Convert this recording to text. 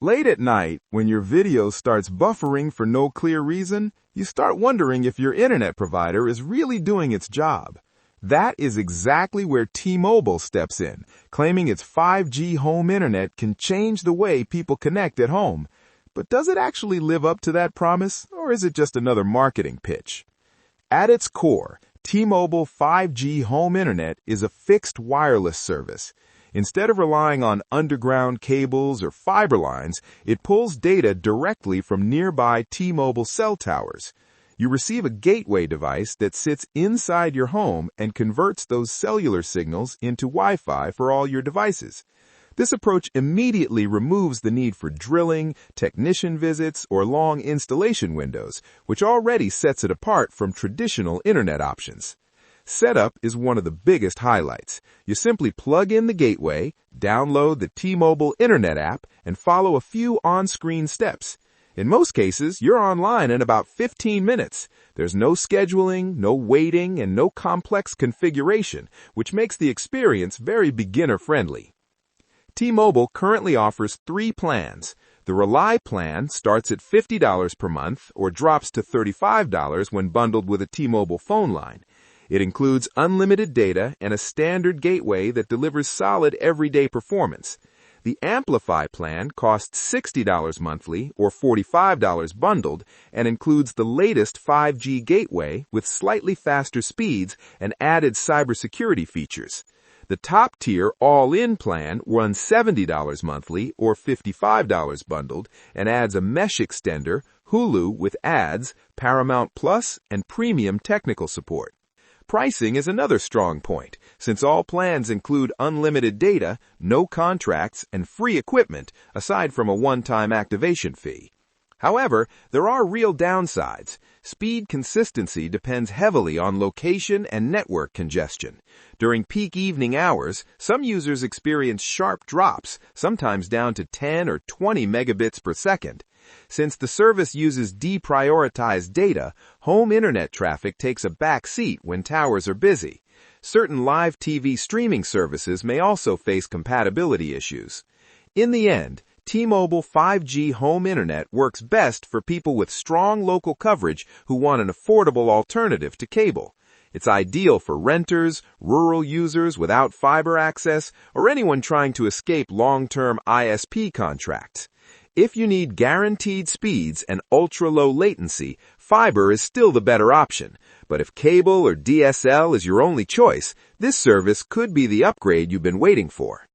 Late at night, when your video starts buffering for no clear reason, you start wondering if your internet provider is really doing its job. That is exactly where T-Mobile steps in, claiming its 5G home internet can change the way people connect at home. But does it actually live up to that promise, or is it just another marketing pitch? At its core, T-Mobile 5G home internet is a fixed wireless service. Instead of relying on underground cables or fiber lines, it pulls data directly from nearby T-Mobile cell towers. You receive a gateway device that sits inside your home and converts those cellular signals into Wi-Fi for all your devices. This approach immediately removes the need for drilling, technician visits, or long installation windows, which already sets it apart from traditional internet options. Setup is one of the biggest highlights. You simply plug in the gateway, download the T-Mobile Internet app, and follow a few on-screen steps. In most cases, you're online in about 15 minutes. There's no scheduling, no waiting, and no complex configuration, which makes the experience very beginner-friendly. T-Mobile currently offers 3 plans. The Rely plan starts at $50 per month or drops to $35 when bundled with a T-Mobile phone line. It includes unlimited data and a standard gateway that delivers solid everyday performance. The Amplify plan costs $60 monthly or $45 bundled and includes the latest 5G gateway with slightly faster speeds and added cybersecurity features. The top-tier all-in plan runs $70 monthly or $55 bundled and adds a mesh extender, Hulu with ads, Paramount Plus, and premium technical support. Pricing is another strong point, since all plans include unlimited data, no contracts, and free equipment, aside from a one-time activation fee. However, there are real downsides. Speed consistency depends heavily on location and network congestion. During peak evening hours, some users experience sharp drops, sometimes down to 10 or 20 megabits per second. Since the service uses deprioritized data, home internet traffic takes a back seat when towers are busy. Certain live TV streaming services may also face compatibility issues. In the end, T-Mobile 5G home internet works best for people with strong local coverage who want an affordable alternative to cable. It's ideal for renters, rural users without fiber access, or anyone trying to escape long-term ISP contracts. If you need guaranteed speeds and ultra-low latency, fiber is still the better option. But if cable or DSL is your only choice, this service could be the upgrade you've been waiting for.